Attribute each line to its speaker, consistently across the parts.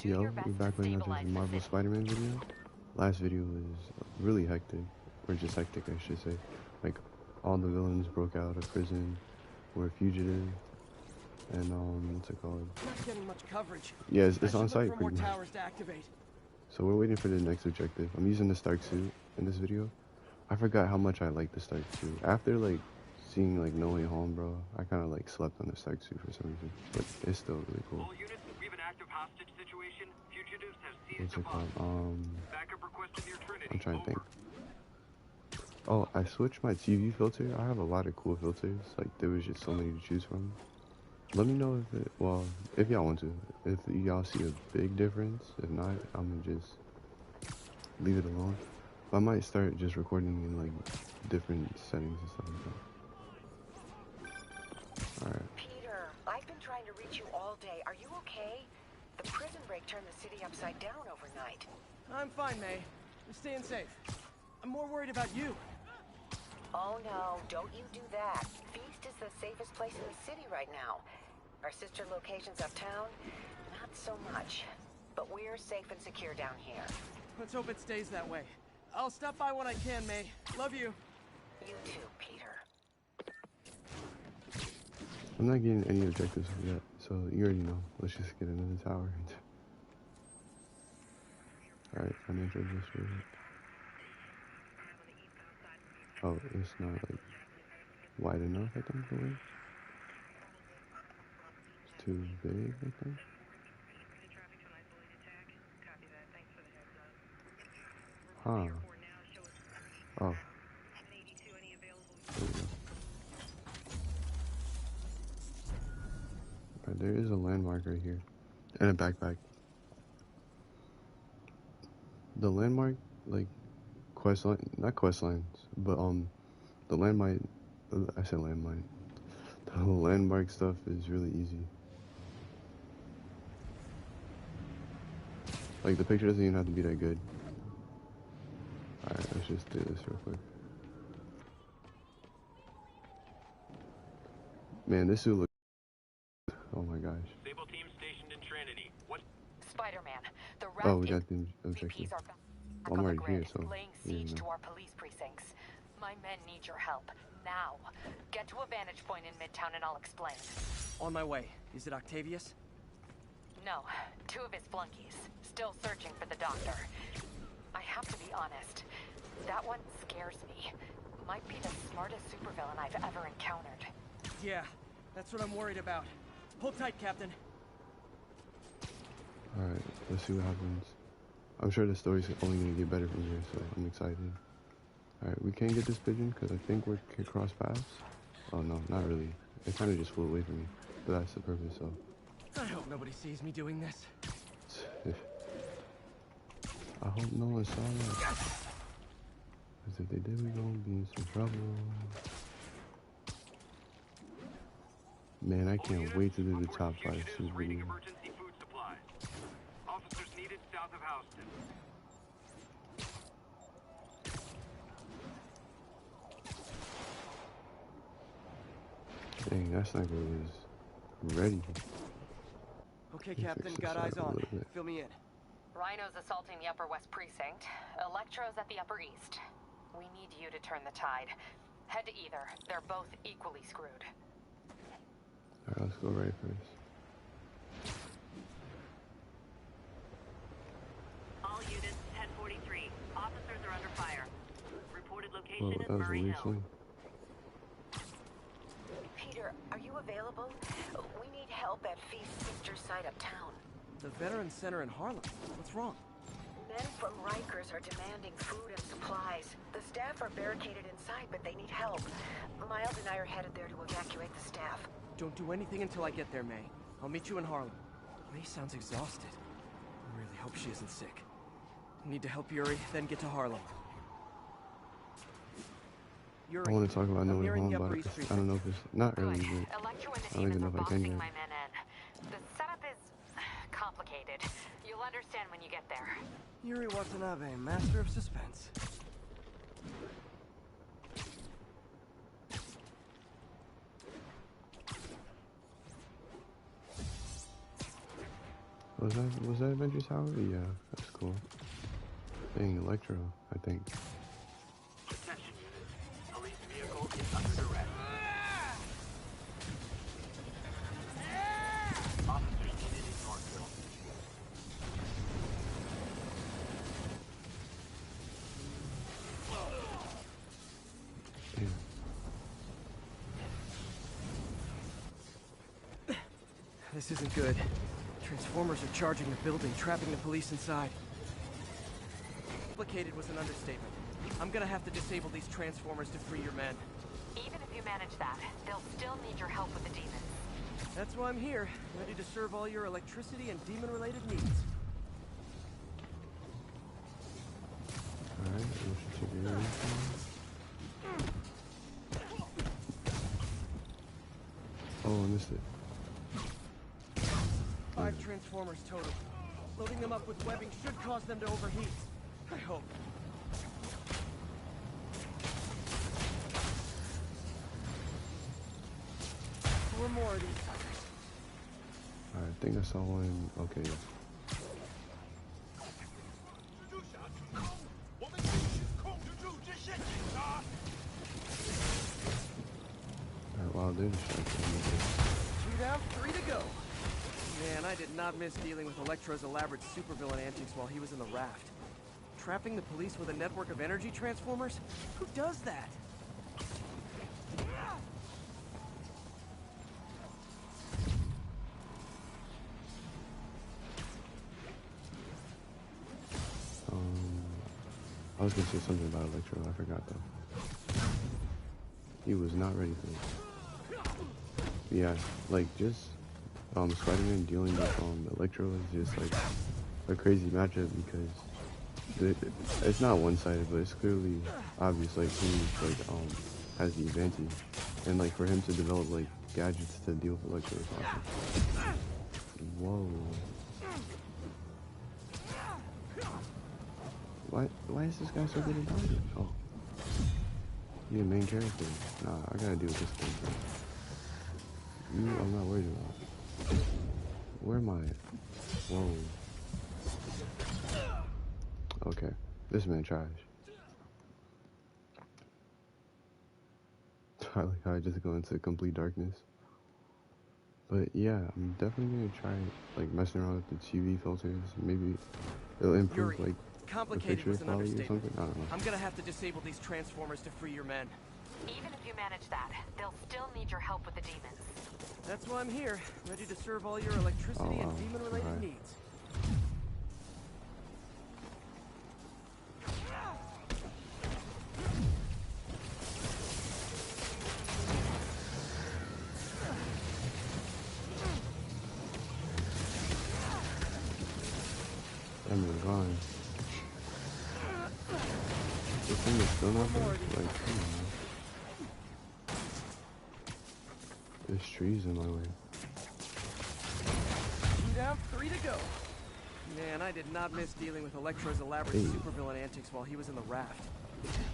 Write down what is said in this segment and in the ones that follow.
Speaker 1: Yo, we're back with another Marvel Spider-Man video. Last video was really hectic, or just hectic I should say. Like, all the villains broke out of prison, were a fugitive, and what's it called?
Speaker 2: Not getting much coverage.
Speaker 1: Yeah, it's on site pretty much.
Speaker 2: Towers to activate.
Speaker 1: So we're waiting for the next objective. I'm using the Stark suit in this video. I forgot how much I like the Stark suit. After like seeing like No Way Home, bro, I kind of like slept on the Stark suit for some reason, but it's still really cool.
Speaker 3: All units, we have an active hostage situation. Fugitives have
Speaker 1: What's
Speaker 3: seized
Speaker 1: it called?
Speaker 3: Backup requested near Trinity.
Speaker 1: I'm trying to think. Oh, I switched my TV filter. I have a lot of cool filters. Like, there was just so many to choose from. Let me know if it, well, if y'all want to. If y'all see a big difference. If not, I'm gonna just leave it alone. But I might start just recording in, like, different settings and stuff like that. Alright.
Speaker 4: Peter, I've been trying to reach you all day. Are you okay? The prison break turned the city upside down overnight.
Speaker 2: I'm fine, May. You're staying safe. I'm more worried about you.
Speaker 4: Oh no, don't you do that. Feast is the safest place in the city right now. Our sister locations uptown, not so much. But we're safe and secure down here.
Speaker 2: Let's hope it stays that way. I'll stop by when I can, May. Love you.
Speaker 4: You too, Peter.
Speaker 1: I'm not getting any objectives yet, so you already know. Let's just get another tower. Alright, financial district. Oh, it's not like wide enough, I think, the way. It's too big, I think. Huh. Oh. There we go. Right, there is a landmark right here. And a backpack. The landmark, like, quest line, not quest lines, but, the landmine, I said landmine. The landmark stuff is really easy. Like, the picture doesn't even have to be that good. Alright, let's just do this real quick. Man, this suit looks... Oh my gosh.
Speaker 3: Sable team stationed in Trinity. What?
Speaker 4: Spider-Man, the
Speaker 1: Oh, we got the objective.
Speaker 4: VPs are back
Speaker 1: Well, I'm
Speaker 4: on the
Speaker 1: already here,
Speaker 4: grid,
Speaker 1: so...
Speaker 4: laying
Speaker 1: Yeah,
Speaker 4: siege
Speaker 1: no.
Speaker 4: to our police precincts. My men need your help, now. Get to a vantage point in Midtown and I'll explain.
Speaker 2: On my way. Is it Octavius?
Speaker 4: No, two of his flunkies. Still searching for the doctor. I have to be honest. That one scares me. Might be the smartest supervillain I've ever encountered.
Speaker 2: Yeah, that's what I'm worried about. Hold tight, Captain.
Speaker 1: Alright, let's see what happens. I'm sure the story's only gonna get better from here, so I'm excited. Alright, we can't get this pigeon because I think we can cross paths. Oh no, not really. It kind of just flew away from me, but that's the purpose, so...
Speaker 2: I hope nobody sees me doing this.
Speaker 1: I hope no one saw that. Because if they did, we're gonna be in some trouble. Man, I can't wait to do the top 5 super video.
Speaker 3: Emergency food supplies. Officers needed south of Houston.
Speaker 1: Dang, that sniper was ready.
Speaker 2: Okay, Captain, got eyes on. Fill me in.
Speaker 4: Rhino's assaulting the Upper West Precinct. Electro's at the Upper East. We need you to turn the tide. Head to either. They're both equally screwed.
Speaker 1: Alright, let's go right first.
Speaker 5: All units, 1043. Officers are under fire. Reported location
Speaker 1: Whoa,
Speaker 5: is
Speaker 1: that was a
Speaker 5: Murray
Speaker 1: weak
Speaker 5: Hill.
Speaker 1: swing.
Speaker 4: Peter, are you available? We need help at Feast's sister site uptown.
Speaker 2: The Veterans Center in Harlem. What's wrong?
Speaker 4: Men from Rikers are demanding food and supplies. The staff are barricaded inside, but they need help. Miles and I are headed there to evacuate the staff.
Speaker 2: Don't do anything until I get there, May. I'll meet you in Harlem. May sounds exhausted. I really hope she isn't sick. Need to help Yuri, then get to Harlem. Yuri,
Speaker 1: I want to talk about No
Speaker 2: I'm
Speaker 1: Way
Speaker 2: nearing
Speaker 1: Home,
Speaker 2: the
Speaker 1: but
Speaker 2: Upper East
Speaker 1: I don't know if it's not early,
Speaker 4: Good.
Speaker 1: but
Speaker 4: Electro and the
Speaker 1: I don't
Speaker 4: team
Speaker 1: even know
Speaker 4: are
Speaker 1: if I can
Speaker 4: boxing
Speaker 1: yet.
Speaker 4: my men in. The setup is complicated. You'll understand when you get there.
Speaker 2: Yuri Watanabe, master of suspense.
Speaker 1: Was that Adventure Tower? Yeah, that's cool. Dang, Electro, I think.
Speaker 3: Attention units. Police vehicle is under duress. Officers needed in Northville.
Speaker 1: Damn.
Speaker 2: This isn't good. Transformers are charging the building, trapping the police inside. Complicated was an understatement. I'm gonna have to disable these transformers to free your men.
Speaker 4: Even if you manage that, they'll still need your help with the demons.
Speaker 2: That's why I'm here, ready to serve all your electricity and demon-related needs.
Speaker 1: Alright, we should check it out. Oh, I missed it.
Speaker 2: 5 transformers total. Loading them up with webbing should cause them to overheat. I hope. Four more of these suckers.
Speaker 1: Alright, I think I saw one. Okay. Alright, wow, they're distracting me.
Speaker 2: 2 down, 3 to go. Man, I did not miss dealing with Electro's elaborate supervillain antics while he was in the raft. Trapping the police with a network of energy transformers? Who does that?
Speaker 1: I was gonna say something about Electro, I forgot though. He was not ready for this. Yeah, like just Spider-Man dealing with Electro is just like a crazy matchup because it's not one-sided, but it's clearly obvious like who like has the advantage, and like for him to develop like gadgets to deal with Electro is awesome. Whoa. Why is this guy so good at dodging? Oh. He a main character. Nah, I gotta deal with this thing first. You, I'm not worried about. Where am I? Whoa. Okay. This man trash. I like how I just go into complete darkness. But yeah, I'm definitely gonna try like messing around with the TV filters. Maybe it'll improve like
Speaker 2: complicated was an understatement.
Speaker 1: I don't know.
Speaker 2: I'm gonna have to disable these transformers to free your men.
Speaker 4: Even if you manage that, they'll still need your help with the demons.
Speaker 2: That's why I'm here, ready to serve all your electricity and demon-related needs.
Speaker 1: I'm gone. This thing is still not there? Like, come on. There's trees in my way.
Speaker 2: 2 down, 3 to go. Man, I did not miss dealing with Electro's elaborate supervillain antics while he was in the raft.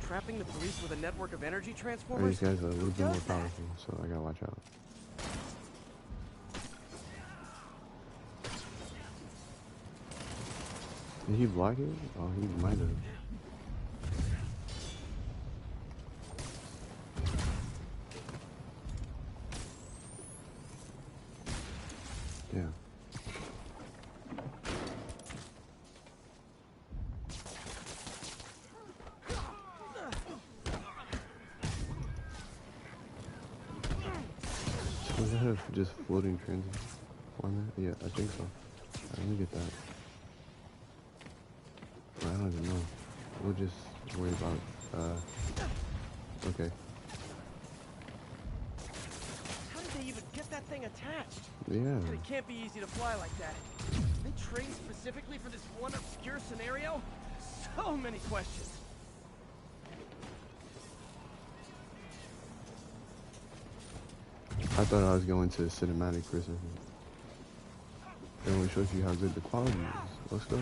Speaker 2: Trapping the police with a network of energy transformers?
Speaker 1: These guys are a little bit more powerful, so I gotta watch out. Did he block it? Oh, he might have. Yeah. Was that a just floating transit format? Yeah, I think so. Alright, let me get that. I don't even know. We'll just worry about, okay.
Speaker 2: How did they even get that thing attached?
Speaker 1: Yeah.
Speaker 2: It can't be easy to fly like that. They trained specifically for this one obscure scenario? So many questions.
Speaker 1: I thought I was going to cinematic for a second. It only shows you how good the quality is. Let's go.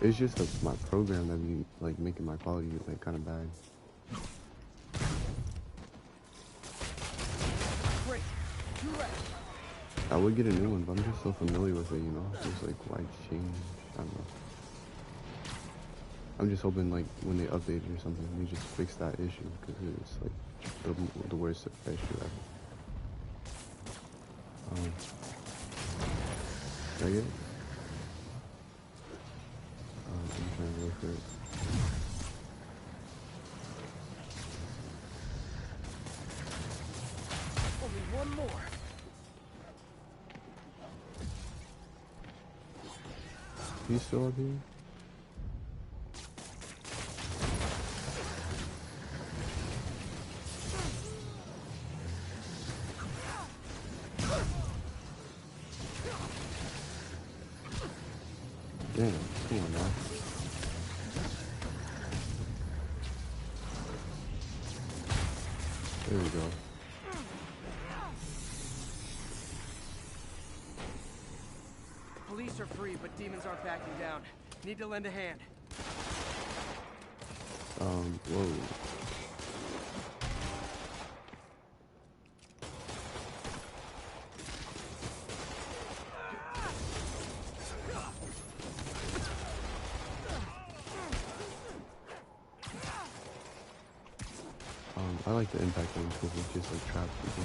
Speaker 1: It's just my program that be like making my quality like kind of bad.
Speaker 2: Great. 2 left.
Speaker 1: I would get a new one, but I'm just so familiar with it, you know? It's like, why change? I don't know. I'm just hoping, like, when they update it or something, they just fix that issue, because it's, like, the worst issue ever. Did I get it? I'm trying to look for it.
Speaker 2: Only one more.
Speaker 1: He's still up here? Damn, come on now. There we go.
Speaker 2: Police are free, but demons aren't backing down. Need to lend a hand.
Speaker 1: Whoa. I like the impact on because it just like traps people.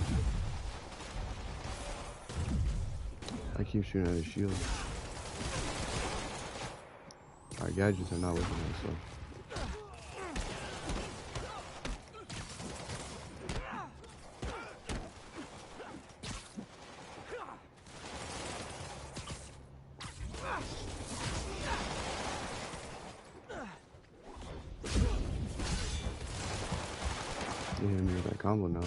Speaker 1: I keep shooting at his shield. Our gadgets are not working on so. You hit me with that combo now.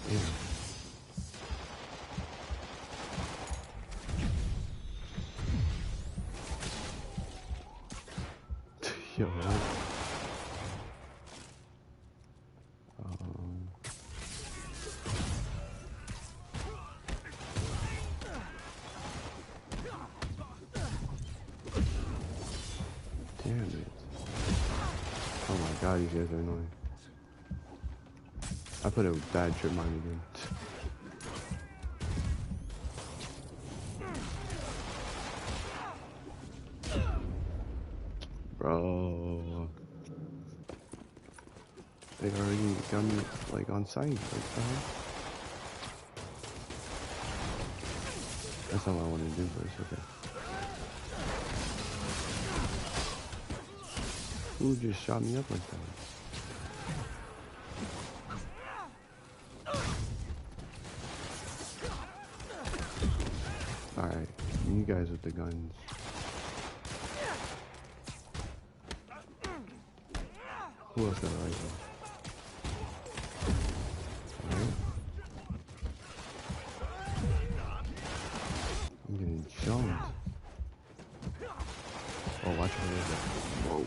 Speaker 1: Yeah. Yo, what? Damn it. Oh my god, these guys are annoying. I put a bad trip mine again. Bro. They already got me like on site. Like, that's not what I want to do, but it's okay. Who just shot me up like that? Alright, you guys with the guns. Who else got a rifle? Alright. I'm getting jumped. Oh, watch out. Whoa.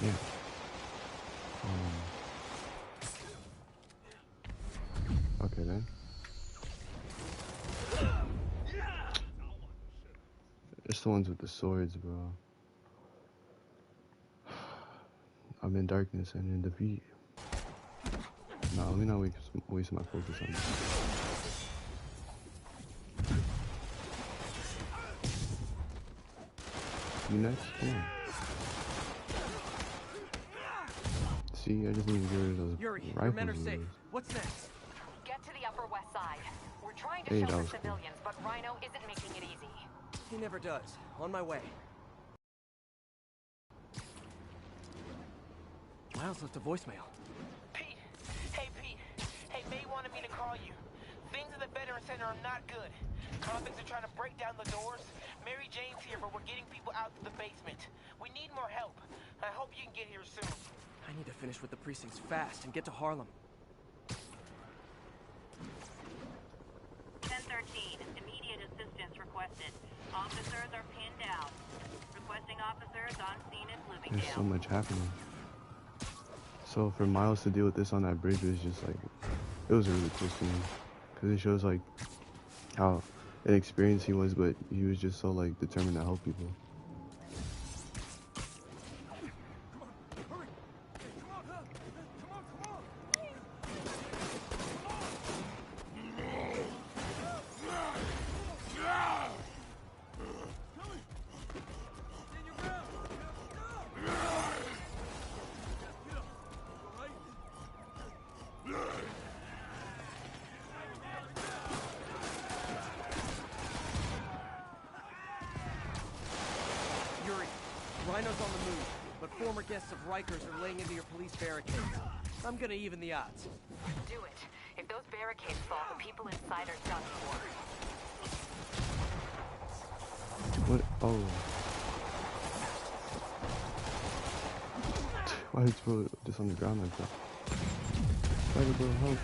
Speaker 1: Yeah. Okay then. It's the ones with the swords, bro. I'm in darkness and in defeat. Nah, let me not waste my focus on this. You next? Come on. See, I just need to get rid of those
Speaker 2: Yuri, your
Speaker 1: rifles.
Speaker 2: men are safe. What's next?
Speaker 4: Get to the Upper West Side. We're trying to
Speaker 1: Hey, that
Speaker 4: shelter
Speaker 1: was cool.
Speaker 4: civilians, but Rhino isn't making it easy.
Speaker 2: He never does. On my way. Miles left a voicemail.
Speaker 6: Pete! Hey, Pete! Hey, May wanted me to call you. Things at the Veteran Center are not good. Convicts are trying to break down the doors. Mary Jane's here, but we're getting people out to the basement. We need more help. I hope you can get here soon.
Speaker 2: I need to finish with the precincts fast and get to Harlem.
Speaker 5: 1013, immediate assistance requested. Officers are pinned down. Requesting officers on scene at Bloomingdale.
Speaker 1: There's so much happening. So for Miles to deal with this on that bridge was just like, it was a really cool scene. Because it shows like how inexperienced he was, but he was just so like determined to help people.
Speaker 2: Rhino's on the move, but former guests of Rikers are laying into your police barricades. I'm gonna even the odds.
Speaker 4: Do it. If those barricades fall, the people inside are done for.
Speaker 1: What? Oh. Why did you put it just on the ground like that? Why did you help?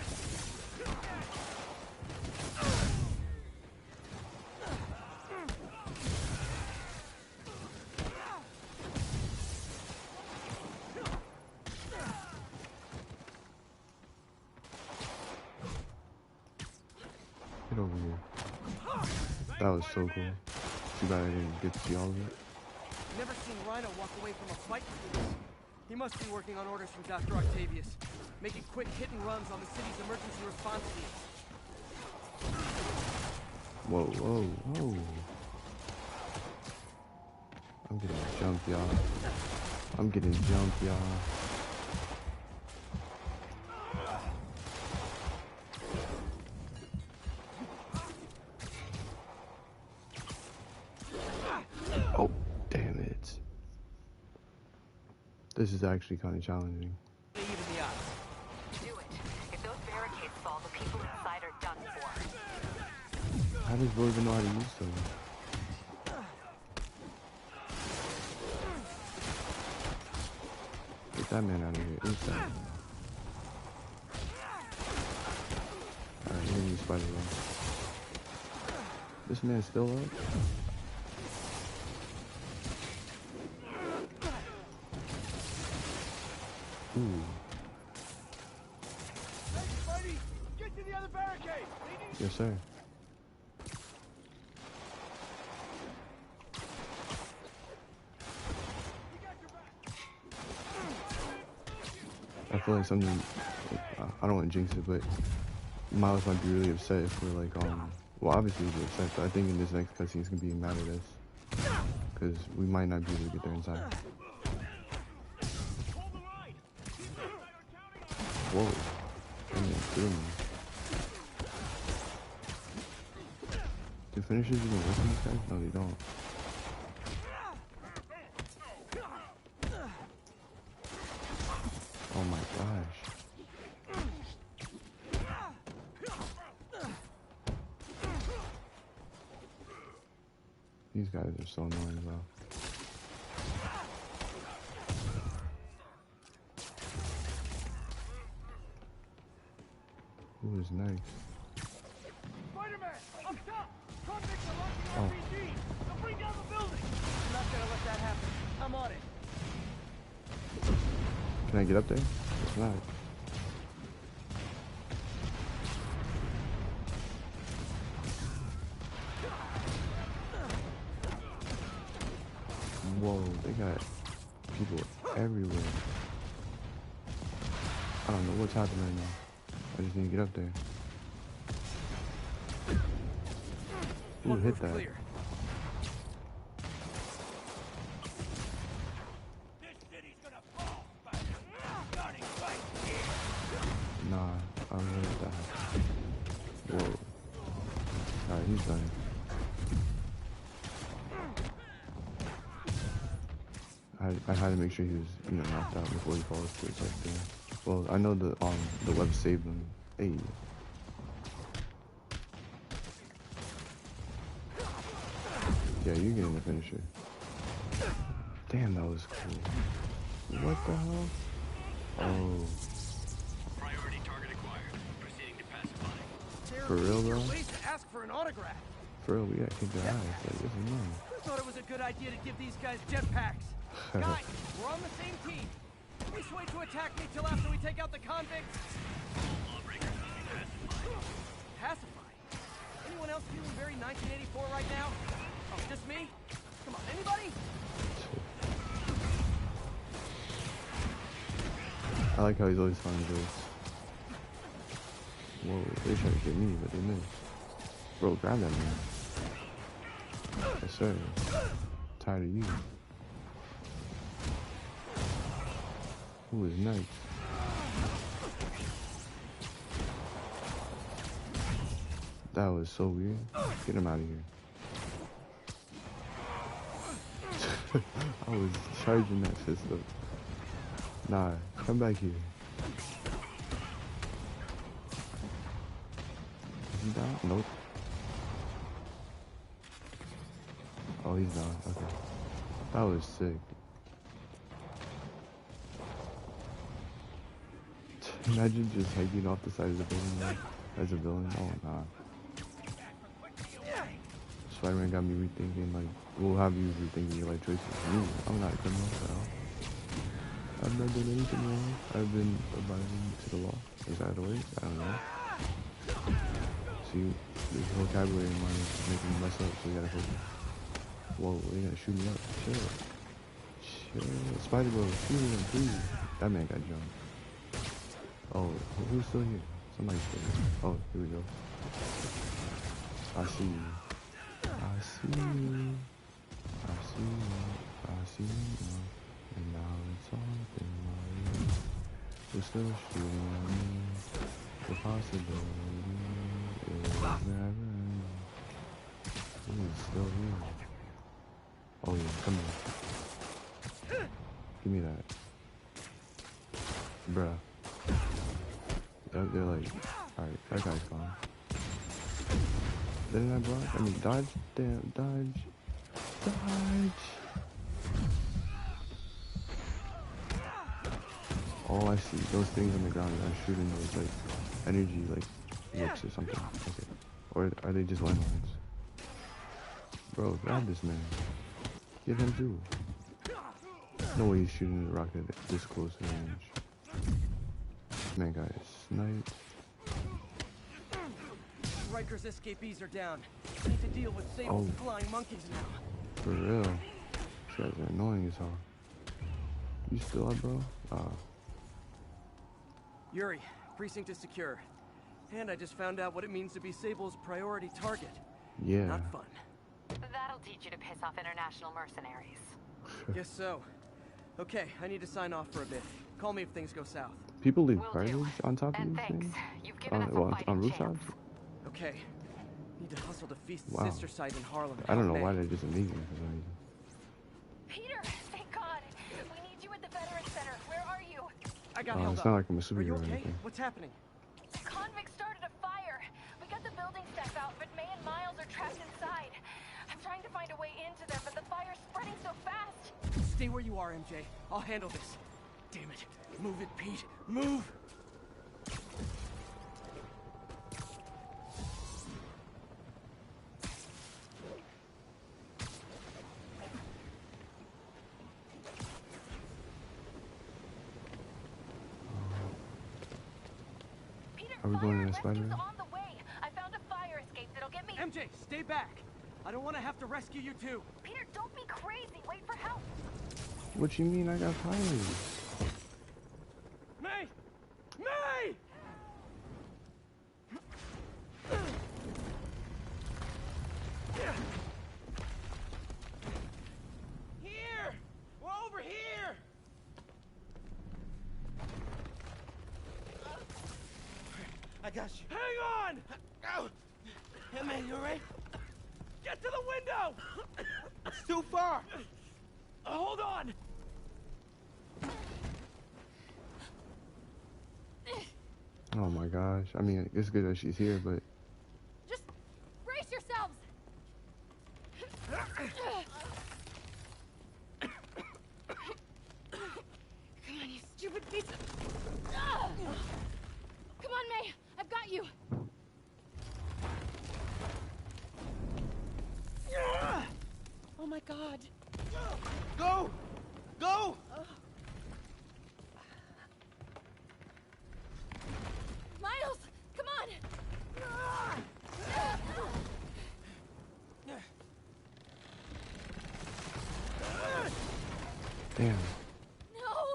Speaker 1: Get over here. That was so cool. Too bad I didn't get to see all of it.
Speaker 2: Never seen Rhino walk away from a fight like this. He must be working on orders from Dr. Octavius, making quick hit and runs on the city's emergency response teams.
Speaker 1: Whoa, whoa, whoa. I'm getting jumped, y'all. I'm getting jumped, y'all. Oh, damn it. This is actually kind of challenging.
Speaker 2: Even the odds.
Speaker 4: Do it. If those barricades fall, the people inside are done for.
Speaker 1: How does Bo even know how to use them? Get that man out of here. Inside. Alright, let me use Spider-Man. This man's still up? Ooh.
Speaker 2: Buddy, get to the other barricade!
Speaker 1: Yes, sir. I feel like something, I don't want to jinx it, but Miles might be really upset if we're like, well, obviously he'll be upset, but I think in this next cutscene he's going to be mad at us. Because we might not be able to get there in time. Whoa. That man threw me. Do finishers even work on these guys? No, they don't. Oh my gosh. These guys are so annoying, bro. Who is next?
Speaker 2: Spider-Man! Up top! Convicts are launching RPGs! They'll bring down the building! I'm not gonna let that happen. I'm on it.
Speaker 1: Can I get up there? It's not. Whoa, they got people everywhere. I don't know what's happening right now. I just need to get up there. Ooh,
Speaker 2: One
Speaker 1: hit
Speaker 2: roof
Speaker 1: that.
Speaker 2: clear.
Speaker 1: Nah, I don't know what that happened. Whoa. Alright, he's done. I had to make sure he was, you know, knocked out before he falls to his like there. Well, I know the web saved him. Hey. Yeah, you're getting the finisher. Damn, that was cool. What the hell? Oh.
Speaker 3: Priority target acquired. Proceeding to pacifying.
Speaker 1: For real, bro?
Speaker 2: Ways to ask for an autograph.
Speaker 1: For real, we gotta kick their ass. Like, this is
Speaker 2: Who thought it was a good idea to give these guys jetpacks? Guys, we're on the same team. easiest way to attack me till after we take out the convicts. Pacify? Anyone else feeling very 1984 right now? Oh, just me? Come on, anybody?
Speaker 1: I like how he's always finding jokes. Whoa, they trying to get me, but they missed. Bro, grab that man. Yes, sir. Tired of you. Who is next? That was so weird. Get him out of here. I was charging that fist up. Nah, come back here. Is he down? Nope. Oh, he's down. Okay. That was sick. Imagine just hanging off the side of the building like, as a villain. Oh, nah. Spider-Man got me rethinking, like, we'll have you rethinking your life choices. Me, I'm not a criminal at all. I've not done anything wrong. I've been abiding to the law. Is that the way? I don't know. See, this vocabulary of mine is making me mess up, so we gotta focus. Whoa, they gotta shoot me up. Chill. Chill. Spider-Bro, shoot him, please. That man got jumped. Oh, who's still here? Somebody's still here. Oh, here we go. I see you. I see you. I see you. I see you. And now it's all in my ears. We're still shooting at me. The possibility is never ending. He's still here. Oh yeah, come here. Give me that. Bruh. They're like, alright, that guy's gone. Didn't I block? I mean, dodge? Damn, dodge. Dodge! Oh, I see. Those things on the ground are shooting those, like, energy, like, whips or something. Okay. Or are they just landmines? Bro, grab this man. Get him too. No way he's shooting the rocket at this close range. Man, guys, sniped.
Speaker 2: Riker's escapees are down. Need to deal with Sable's flying monkeys now.
Speaker 1: For real. These guys are annoying as hell. You still up, bro?
Speaker 2: Yuri, precinct is secure. And I just found out what it means to be Sable's priority target.
Speaker 1: Yeah.
Speaker 2: Not fun.
Speaker 4: That'll teach you to piss off international mercenaries.
Speaker 2: Guess so. Okay, I need to sign off for a bit. Call me if things go south.
Speaker 1: People leave
Speaker 4: Will
Speaker 1: parties
Speaker 4: do.
Speaker 1: on top of
Speaker 4: And
Speaker 1: these
Speaker 4: thanks.
Speaker 1: things?
Speaker 4: You've given us a
Speaker 1: On
Speaker 4: fighting
Speaker 1: rooftops?
Speaker 4: chance.
Speaker 2: Okay. Need to hustle to Feast's
Speaker 1: Wow.
Speaker 2: sister site in Harlem.
Speaker 1: I don't know
Speaker 2: May.
Speaker 1: why they're just amazing for some reason.
Speaker 4: Peter, thank God. We need you at the Veterans Center. Where are you?
Speaker 2: I got held
Speaker 1: It's
Speaker 2: up.
Speaker 1: not like I'm a
Speaker 2: Are
Speaker 1: superhero
Speaker 2: you
Speaker 1: or
Speaker 2: okay?
Speaker 1: anything.
Speaker 2: What's happening?
Speaker 4: Convicts started a fire. We got the building staff out, but May and Miles are trapped inside. I'm trying to find a way into there, but the fire's spreading so fast.
Speaker 2: Stay where you are, MJ. I'll handle this. Damn it. Move it, Pete. Move!
Speaker 4: Peter,
Speaker 1: Are we going to the
Speaker 4: rescue's
Speaker 1: Spider-Man?
Speaker 4: on the way. I found a fire escape that'll get me.
Speaker 2: MJ, stay back. I don't want to have to rescue you too.
Speaker 4: Peter, don't be crazy. Wait for help.
Speaker 1: What you mean I got fired?
Speaker 2: May! May!
Speaker 6: Here! We're over here! I got you.
Speaker 2: Hang on!
Speaker 6: Ow! Hey, man, you alright?
Speaker 2: Get to the window!
Speaker 6: It's too far!
Speaker 2: Hold on!
Speaker 1: Oh my gosh. I mean, it's good that she's here, but
Speaker 7: Just brace yourselves! Come on, you stupid piece of... Come on, May! I've got you! Oh my god.
Speaker 6: Go! Go!
Speaker 1: Damn.
Speaker 7: No!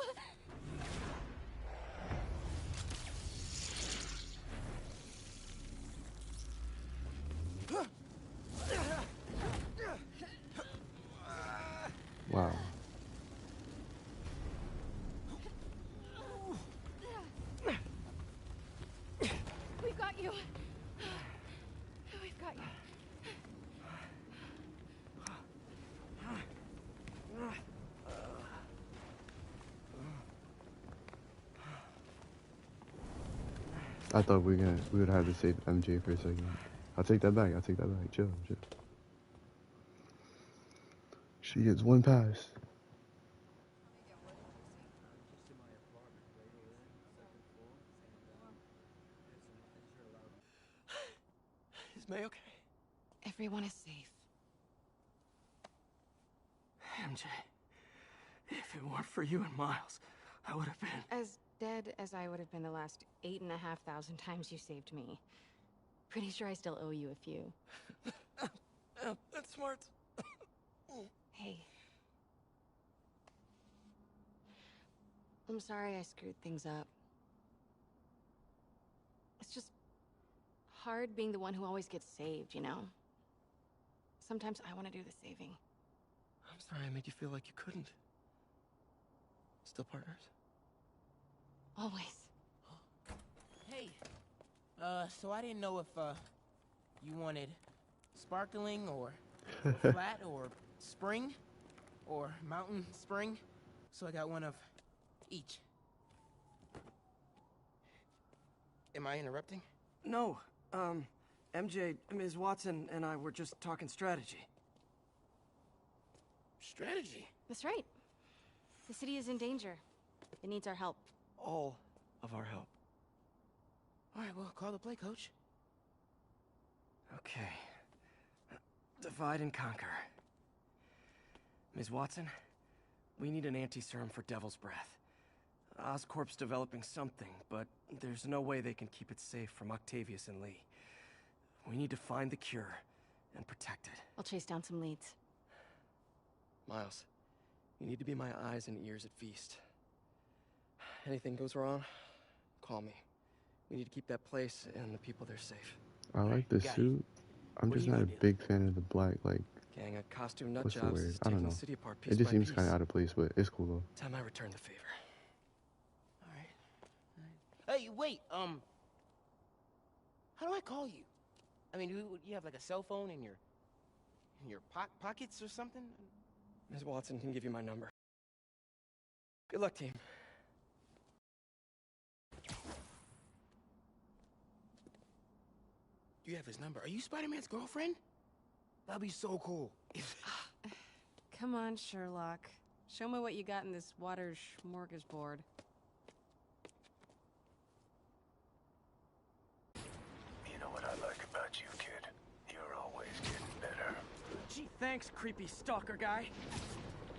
Speaker 1: Wow.
Speaker 7: We've got you. We've got you.
Speaker 1: I thought we would have to save MJ for a second. I'll take that back. Chill. She gets one pass.
Speaker 2: Is May okay?
Speaker 7: Everyone is safe.
Speaker 2: MJ, if it weren't for you and Miles, I would have been...
Speaker 7: As dead as I would have been the last 8,500 times you saved me. Pretty sure I still owe you a few.
Speaker 2: That's smart.
Speaker 7: Hey. I'm sorry I screwed things up. It's just hard being the one who always gets saved, you know? Sometimes I want to do the saving.
Speaker 2: I'm sorry I made you feel like you couldn't. Still partners?
Speaker 7: Always.
Speaker 6: Hey, so I didn't know if, you wanted sparkling or flat or spring or mountain spring. So I got one of each. Am I interrupting?
Speaker 2: No, MJ, Ms. Watson and I were just talking strategy.
Speaker 6: Strategy?
Speaker 7: That's right. The city is in danger. It needs our help.
Speaker 2: All of our help.
Speaker 6: All right, well, call the play, coach.
Speaker 2: Okay. Divide and conquer. Ms. Watson, we need an anti-serum for Devil's Breath. Oscorp's developing something, but there's no way they can keep it safe from Octavius and Lee. We need to find the cure and protect it.
Speaker 7: I'll chase down some leads.
Speaker 2: Miles, you need to be my eyes and ears at Feast. Anything goes wrong, call me. We need to keep that place and the people there safe.
Speaker 1: I like the suit. I'm
Speaker 2: What do
Speaker 1: just
Speaker 2: you
Speaker 1: not a
Speaker 2: need?
Speaker 1: big fan of the black, like,
Speaker 2: Gang of costume nut
Speaker 1: what's the
Speaker 2: jobs
Speaker 1: word?
Speaker 2: is
Speaker 1: I don't
Speaker 2: taking
Speaker 1: know.
Speaker 2: the city apart piece
Speaker 1: It just
Speaker 2: by
Speaker 1: seems
Speaker 2: piece.
Speaker 1: kind of out of place, but it's cool though.
Speaker 2: Time I return the favor.
Speaker 6: All right. Hey, wait, how do I call you? I mean, you have like a cell phone in your pockets or something?
Speaker 2: Ms. Watson can give you my number. Good luck, team.
Speaker 6: You have his number. Are you Spider-Man's girlfriend? That'd be so cool.
Speaker 7: Come on, Sherlock. Show me what you got in this water smorgasbord.
Speaker 3: You know what I like about you, kid? You're always getting better.
Speaker 2: Gee, thanks, creepy stalker guy.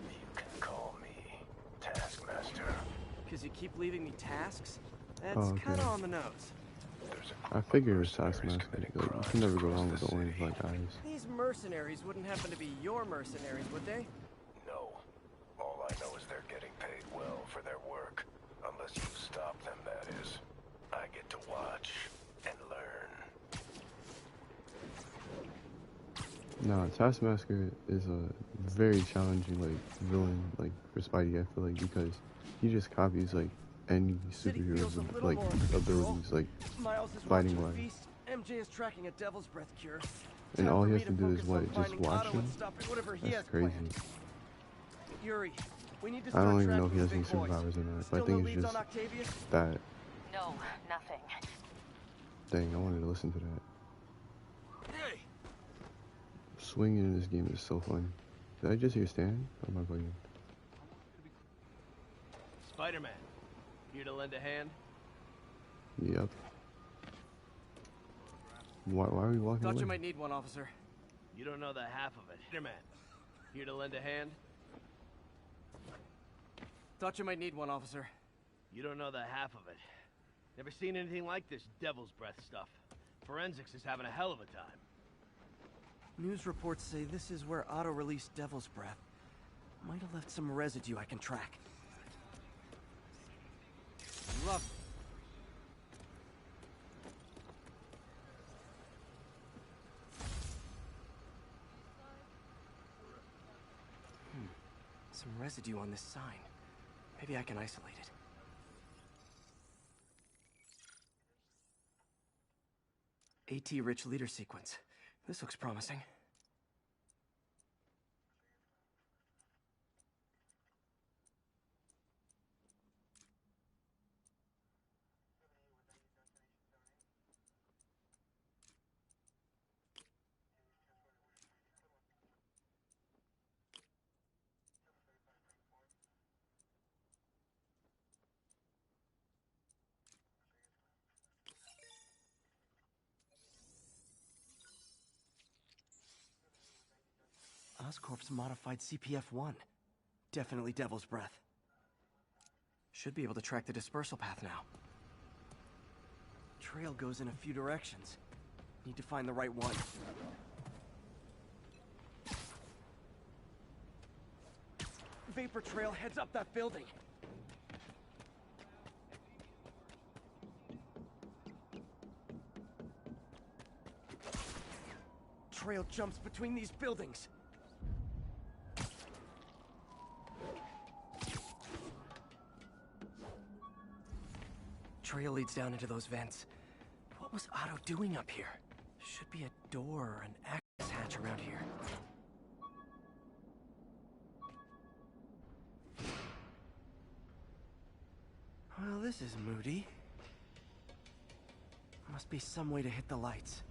Speaker 3: You can call me Taskmaster.
Speaker 2: Because you keep leaving me tasks? That's
Speaker 1: Oh, okay.
Speaker 2: kind of on the nose.
Speaker 3: There's a
Speaker 1: I
Speaker 3: group
Speaker 1: figured it
Speaker 3: of
Speaker 1: was
Speaker 3: mercenaries
Speaker 1: Taskmaster.
Speaker 3: committing
Speaker 1: Like, you
Speaker 3: crimes
Speaker 1: can never go
Speaker 3: across
Speaker 1: wrong with the orange
Speaker 3: city.
Speaker 1: black eyes.
Speaker 2: These mercenaries wouldn't happen to be your mercenaries, would they?
Speaker 3: No. All I know is they're getting paid well for their work. Unless you stop them, that is. I get to watch and learn.
Speaker 1: No, Taskmaster is a very challenging, like, villain, like, for Spidey, I feel like, because he just copies, like, any
Speaker 2: City feels
Speaker 1: superhero's,
Speaker 2: a little
Speaker 1: like,
Speaker 2: more in control.
Speaker 1: abilities, like,
Speaker 2: Miles is
Speaker 1: fighting
Speaker 2: watching
Speaker 1: wise.
Speaker 2: Feast. MJ is tracking a Devil's Breath cure.
Speaker 1: And
Speaker 2: Time
Speaker 1: all
Speaker 2: for
Speaker 1: he
Speaker 2: me
Speaker 1: has to do is
Speaker 2: focus
Speaker 1: what?
Speaker 2: on
Speaker 1: Just
Speaker 2: finding
Speaker 1: watch
Speaker 2: Otto and
Speaker 1: him?
Speaker 2: stopping whatever he
Speaker 1: That's
Speaker 2: has
Speaker 1: crazy.
Speaker 2: planned. Yuri, we need to
Speaker 1: I
Speaker 2: start
Speaker 1: don't even know if
Speaker 2: tracking
Speaker 1: he
Speaker 2: his
Speaker 1: has any
Speaker 2: big boys.
Speaker 1: superpowers or not, but
Speaker 2: Still
Speaker 1: I think
Speaker 2: no
Speaker 1: it's
Speaker 2: leads
Speaker 1: just
Speaker 2: on Octavius?
Speaker 1: that.
Speaker 4: No, nothing.
Speaker 1: Dang, I wanted to listen to that.
Speaker 2: Hey!
Speaker 1: Swinging in this game is so fun. Did I just hear Stan? Oh my god.
Speaker 2: Spider-Man, here to lend a hand?
Speaker 1: Yep. Why are we walking
Speaker 2: Thought
Speaker 1: away?
Speaker 2: you might need one, officer.
Speaker 8: You don't know the half of it.
Speaker 2: Spider-Man, here to lend a hand? Thought you might need one, officer.
Speaker 8: You don't know the half of it. Never seen anything like this Devil's Breath stuff. Forensics is having a hell of a time.
Speaker 2: News reports say this is where Otto released Devil's Breath. Might have left some residue I can track.
Speaker 8: Love
Speaker 2: Some residue on this sign. Maybe I can isolate it. AT-rich leader sequence. This looks promising. Oscorp's modified CPF-1. Definitely Devil's Breath. Should be able to track the dispersal path now. Trail goes in a few directions. Need to find the right one. Vapor trail heads up that building. Trail jumps between these buildings. Trail leads down into those vents. What was Otto doing up here? Should be a door or an access hatch around here. Well, this is moody. Must be some way to hit the lights.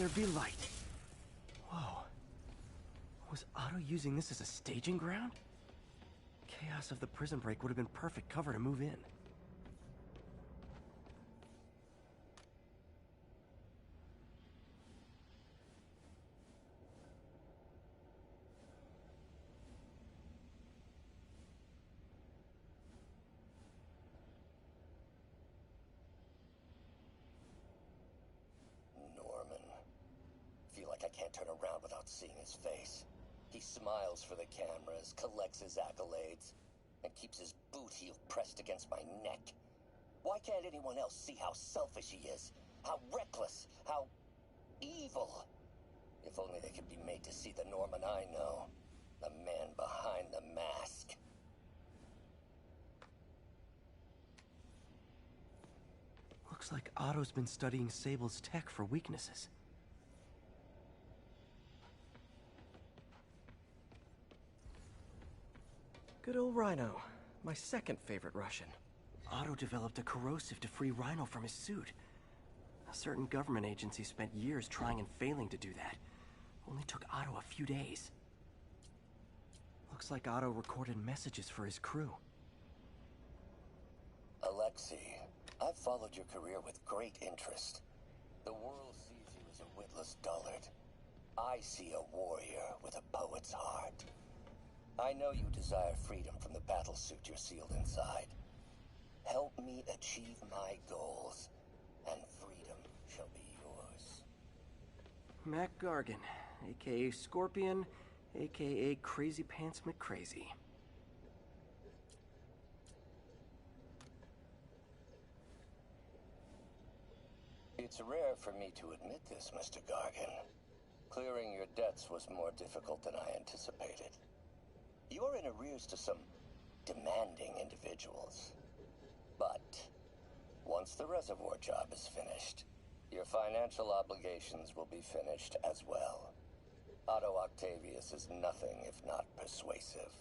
Speaker 2: There be light. Whoa. Was Otto using this as a staging ground? Chaos of the prison break would have been perfect cover to move in.
Speaker 9: I can't turn around without seeing his face. He smiles for the cameras, collects his accolades, and keeps his boot heel pressed against my neck. Why can't anyone else see how selfish he is? How reckless? How evil? If only they could be made to see the Norman I know. The man behind the mask.
Speaker 2: Looks like Otto's been studying Sable's tech for weaknesses. Good old Rhino. My second favorite Russian. Otto developed a corrosive to free Rhino from his suit. A certain government agency spent years trying and failing to do that. Only took Otto a few days. Looks like Otto recorded messages for his crew.
Speaker 9: Alexei, I've followed your career with great interest. The world sees you as a witless dullard. I see a warrior with a poet's heart. I know you desire freedom from the battlesuit you're sealed inside. Help me achieve my goals, and freedom shall be yours.
Speaker 2: Mac Gargan, aka Scorpion, aka Crazy Pants McCrazy.
Speaker 9: It's rare for me to admit this, Mr. Gargan. Clearing your debts was more difficult than I anticipated. You're in arrears to some demanding individuals. But once the reservoir job is finished, your financial obligations will be finished as well. Otto Octavius is nothing if not persuasive.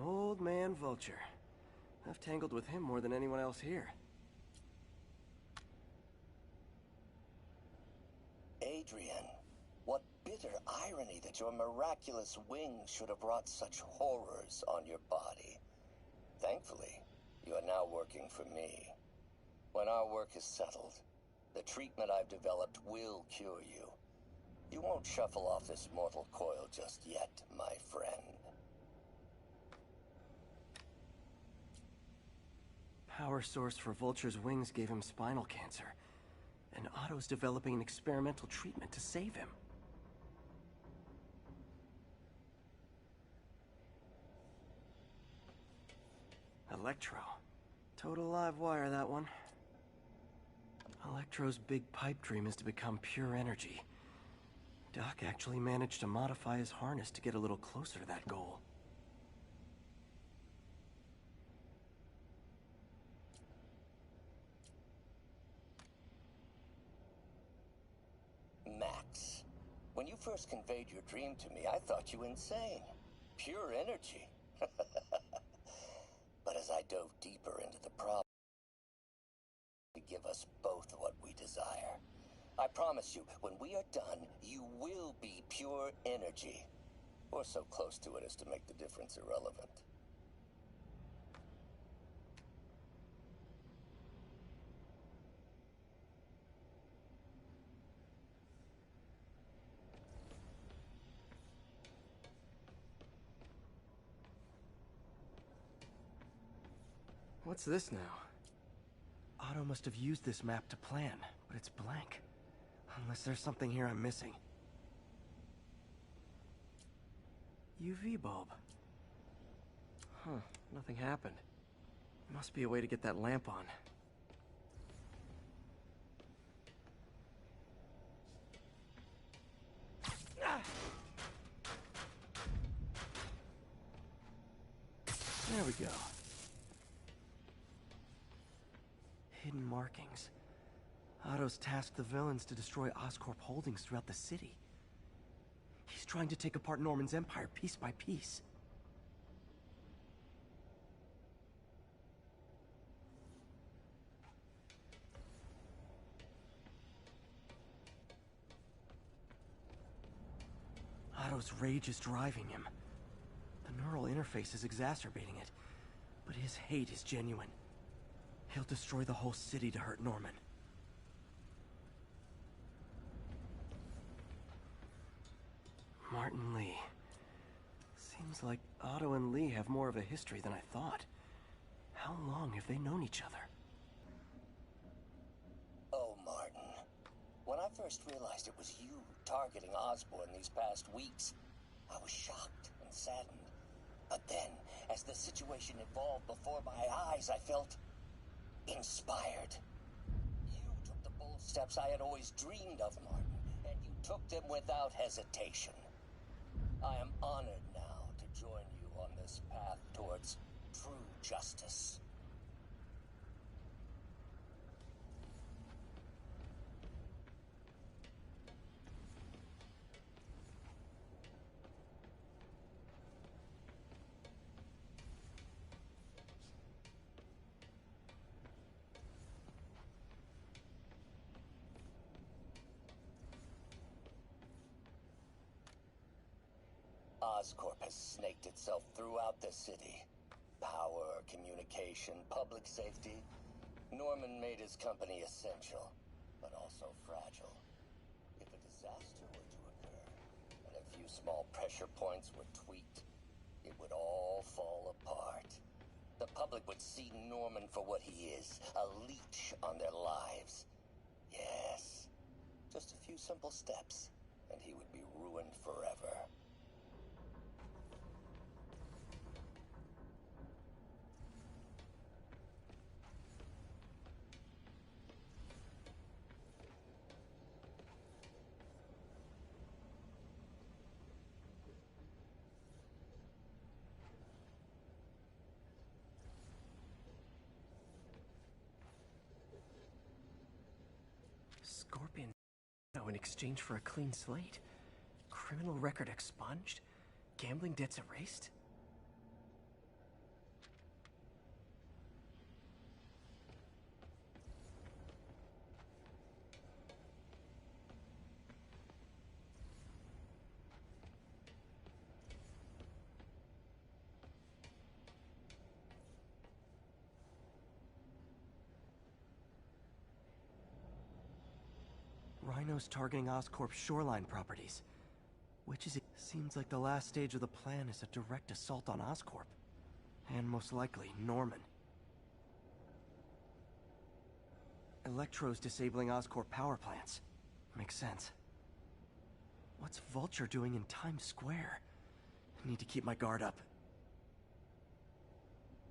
Speaker 2: Old man Vulture. I've tangled with him more than anyone else here.
Speaker 9: Adrian, what bitter irony that your miraculous wings should have wrought such horrors on your body. Thankfully, you are now working for me. When our work is settled, the treatment I've developed will cure you. You won't shuffle off this mortal coil just yet, my friend.
Speaker 2: Power source for Vulture's wings gave him spinal cancer, and Otto's developing an experimental treatment to save him. Electro. Total live wire, that one. Electro's big pipe dream is to become pure energy. Doc actually managed to modify his harness to get a little closer to that goal.
Speaker 9: Max, when you first conveyed your dream to me, I thought you insane. Pure energy. But as I dove deeper into the problem, to give us both what we desire. I promise you, when we are done, you will be pure energy. Or so close to it as to make the difference irrelevant.
Speaker 2: What's this now? Otto must have used this map to plan, but it's blank. Unless there's something here I'm missing. UV bulb. Huh, nothing happened. Must be a way to get that lamp on. Ah! There we go. Hidden markings. Otto's tasked the villains to destroy Oscorp holdings throughout the city. He's trying to take apart Norman's empire piece by piece. Otto's rage is driving him. The neural interface is exacerbating it, but his hate is genuine. He'll destroy the whole city to hurt Norman. Martin Lee. Seems like Otto and Lee have more of a history than I thought. How long have they known each other?
Speaker 9: Oh, Martin. When I first realized it was you targeting Osborn these past weeks, I was shocked and saddened. But then, as the situation evolved before my eyes, I felt inspired. You took the bold steps I had always dreamed of, Martin, and you took them without hesitation. I am honored now to join you on this path towards true justice. Oscorp has snaked itself throughout the city. Power, communication, public safety. Norman made his company essential, but also fragile. If a disaster were to occur, and a few small pressure points were tweaked, it would all fall apart. The public would see Norman for what he is, a leech on their lives. Yes, just a few simple steps, and he would be ruined forever.
Speaker 2: Scorpion in exchange for a clean slate. Criminal record expunged? Gambling debts erased? Rhino's targeting Oscorp's shoreline properties. Which is it? Seems like the last stage of the plan is a direct assault on Oscorp. And most likely, Norman. Electro's disabling Oscorp power plants. Makes sense. What's Vulture doing in Times Square? I need to keep my guard up.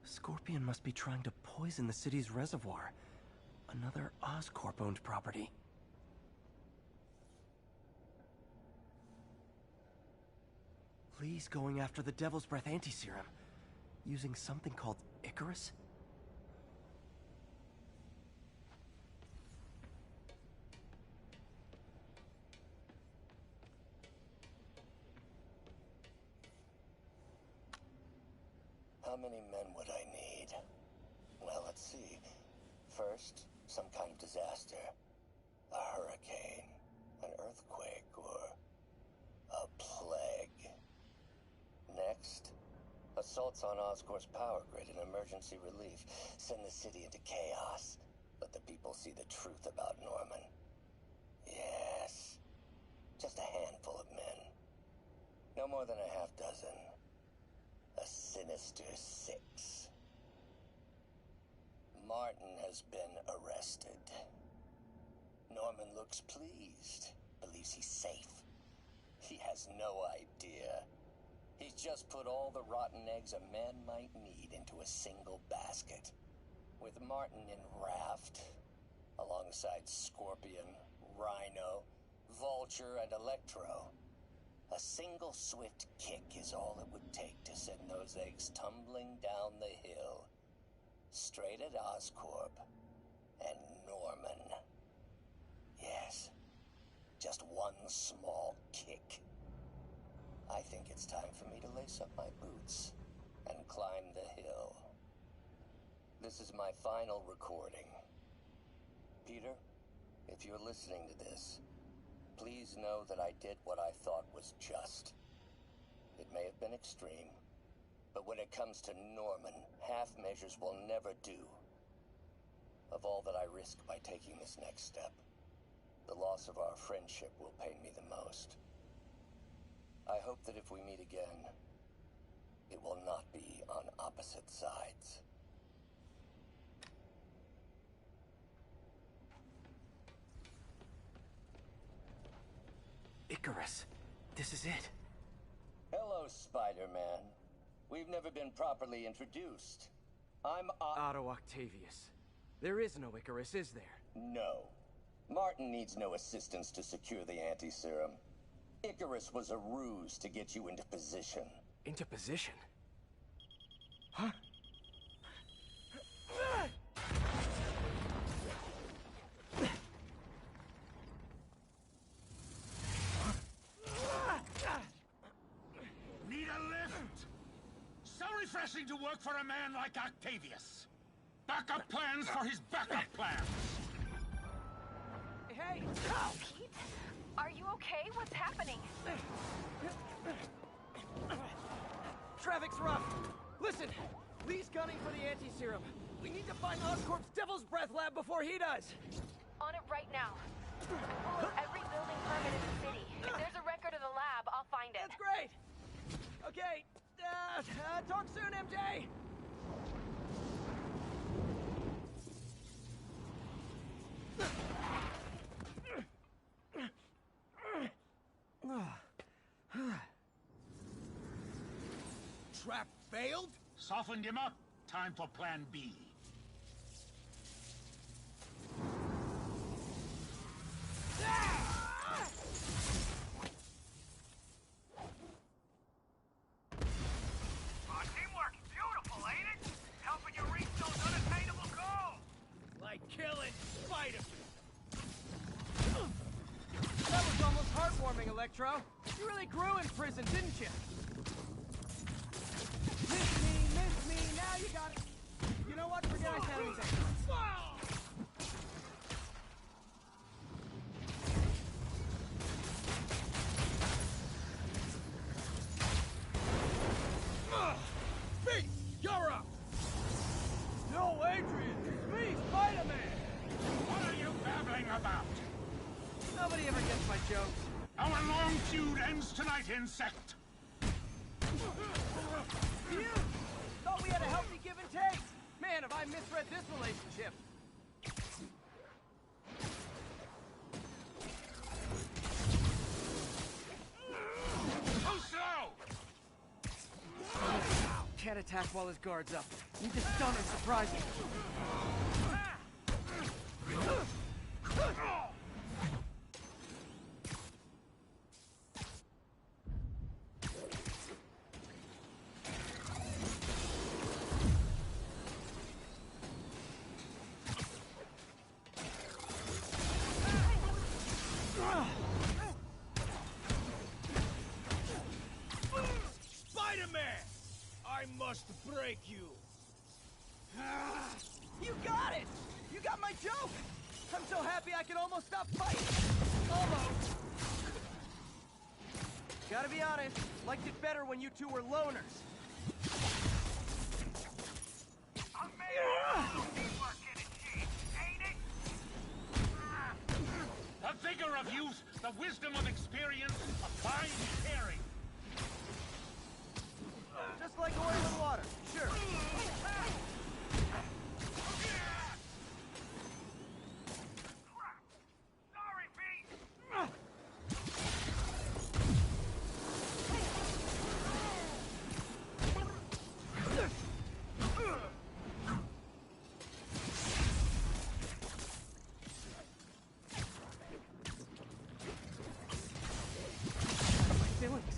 Speaker 2: Scorpion must be trying to poison the city's reservoir. Another Oscorp-owned property. Lee's going after the Devil's Breath anti-serum, using something called Icarus?
Speaker 9: How many men would I need? Well, let's see. First, some kind of disaster. A hurricane, an earthquake, or a plague. Next, assaults on Oscorp's power grid and emergency relief. Send the city into chaos. Let the people see the truth about Norman. Yes, just a handful of men. No more than a half dozen. A sinister 6. Martin has been arrested. Norman looks pleased. Believes he's safe. He has no idea. He's just put all the rotten eggs a man might need into a single basket. With Martin in raft, alongside Scorpion, Rhino, Vulture, and Electro, a single swift kick is all it would take to send those eggs tumbling down the hill. Straight at Oscorp and Norman. Yes, just one small kick. I think it's time for me to lace up my boots and climb the hill. This is my final recording. Peter, if you're listening to this, please know that I did what I thought was just. It may have been extreme, but when it comes to Norman, half measures will never do. Of all that I risk by taking this next step, the loss of our friendship will pain me the most. I hope that if we meet again, it will not be on opposite sides.
Speaker 2: Icarus. This is it.
Speaker 9: Hello, Spider-Man. We've never been properly introduced. I'm
Speaker 2: Otto Octavius. There is no Icarus, is there?
Speaker 9: No. Martin needs no assistance to secure the anti-serum. Icarus was a ruse to get you into position.
Speaker 2: Into position? Huh?
Speaker 10: Need a lift? So refreshing to work for a man like Octavius. Backup plans for his backup plans.
Speaker 2: Hey!
Speaker 4: Pete? Are you okay? What's happening?
Speaker 2: Traffic's rough. Listen, Lee's gunning for the anti-serum. We need to find Oscorp's Devil's Breath lab before he does.
Speaker 4: On it right now. Pull up every building permit in the city. If there's a record of the lab, I'll find it.
Speaker 2: That's great. Okay, talk soon, MJ.
Speaker 10: Trap failed? Softened him up. Time for plan B.
Speaker 6: Teamwork, beautiful, ain't it? Helping you reach those unattainable goals.
Speaker 2: Like killing Spider. That was almost heartwarming, Electro. You really grew in prison, didn't you? Miss me, now you got it. You know what? Forget I said anything.
Speaker 10: Pete, you're up!
Speaker 2: No, Adrian, it's me, Spider-Man!
Speaker 10: What are you babbling about?
Speaker 2: Nobody ever gets my jokes.
Speaker 10: Our long feud ends tonight, insect.
Speaker 2: Phew! Thought we had a healthy give and take. Man, have I misread this relationship.
Speaker 10: Too slow!
Speaker 2: Can't attack while his guard's up. Need to stun and surprise him.
Speaker 8: Spider-Man! I must break you.
Speaker 2: You got it! You got my joke! I'm so happy I can almost stop fighting! Almost! Gotta be honest, liked it better when you two were loners.
Speaker 10: The vigor of youth, the wisdom of experience, a fine caring.
Speaker 2: Just like oil and water, sure.
Speaker 10: Sorry, Pete!
Speaker 2: My feelings.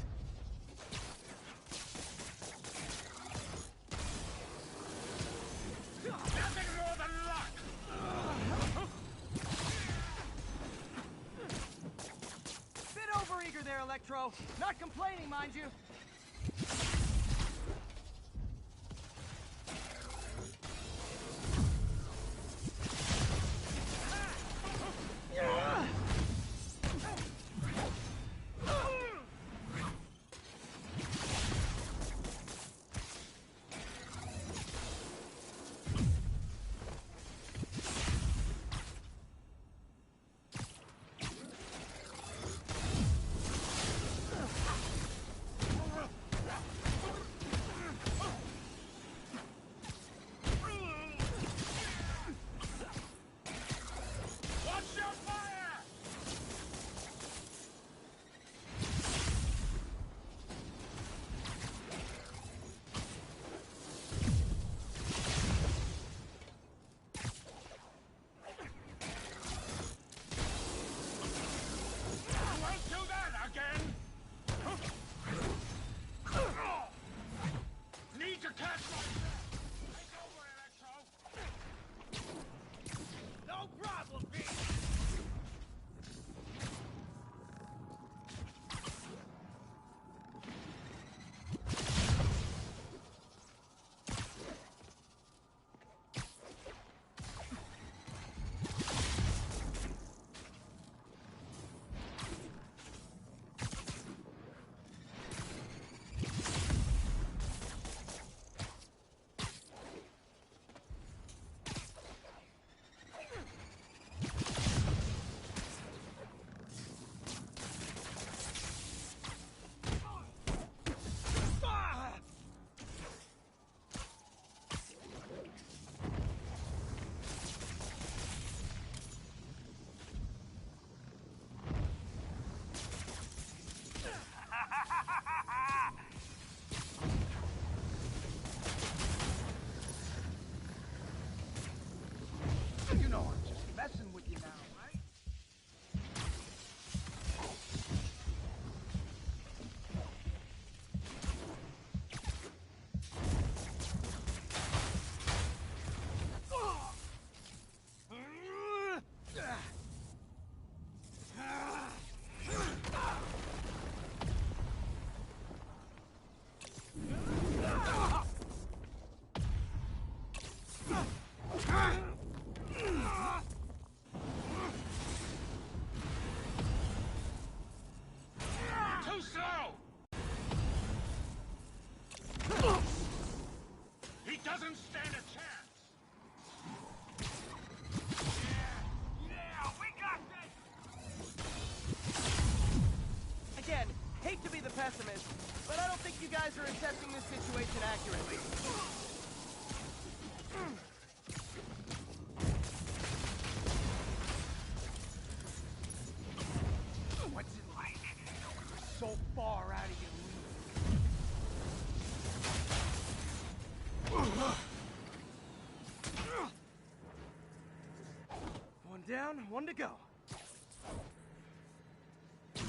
Speaker 10: Nothing more than luck!
Speaker 2: Bit overeager there, Electro. Not complaining, mind you. pessimist, but I don't think you guys are assessing this situation accurately. What's it like? We're so far out of your league. One down, one to go.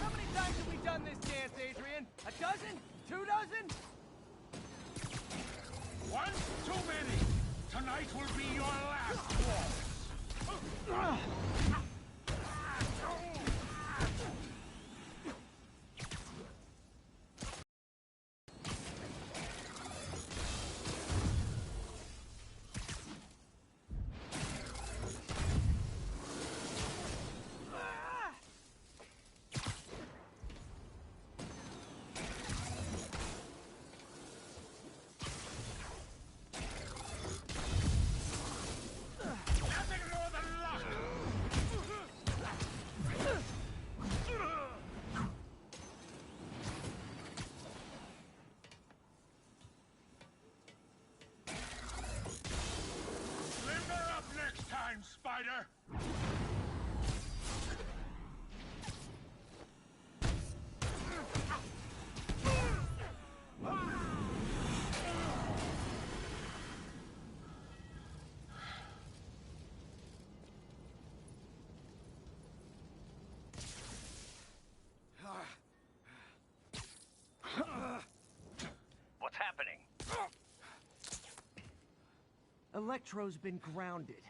Speaker 2: How many times have we done this dance, Adrian? A dozen? 2 dozen?
Speaker 10: One too many. Tonight will be your last waltz. Nothing more than luck. Limber up next time, Spider.
Speaker 8: What's happening?
Speaker 2: Electro's been grounded.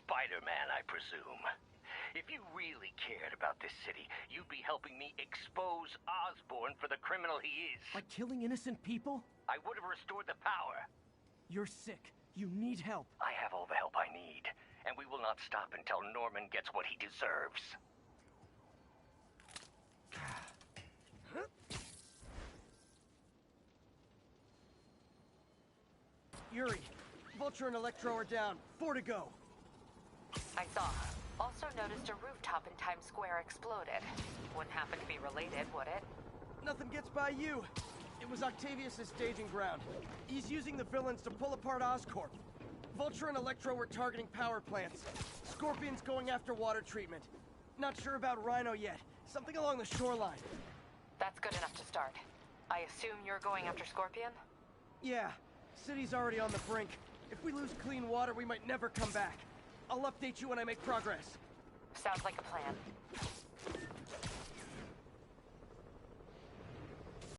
Speaker 8: Spider-Man, I presume. If you really cared about this city, you'd be helping me expose Osborn for the criminal he is.
Speaker 2: By killing innocent people?
Speaker 8: I would have restored the power.
Speaker 2: You're sick. You need help.
Speaker 8: I have all the help I need, and we will not stop until Norman gets what he deserves.
Speaker 2: Yuri, Vulture and Electro are down. 4 to go.
Speaker 4: I saw. Also noticed a rooftop in Times Square exploded. Wouldn't happen to be related, would it?
Speaker 2: Nothing gets by you. It was Octavius' staging ground. He's using the villains to pull apart Oscorp. Vulture and Electro were targeting power plants. Scorpion's going after water treatment. Not sure about Rhino yet. Something along the shoreline.
Speaker 4: That's good enough to start. I assume you're going after Scorpion?
Speaker 2: Yeah. City's already on the brink. If we lose clean water, we might never come back. I'll update you when I make progress.
Speaker 4: Sounds like a plan.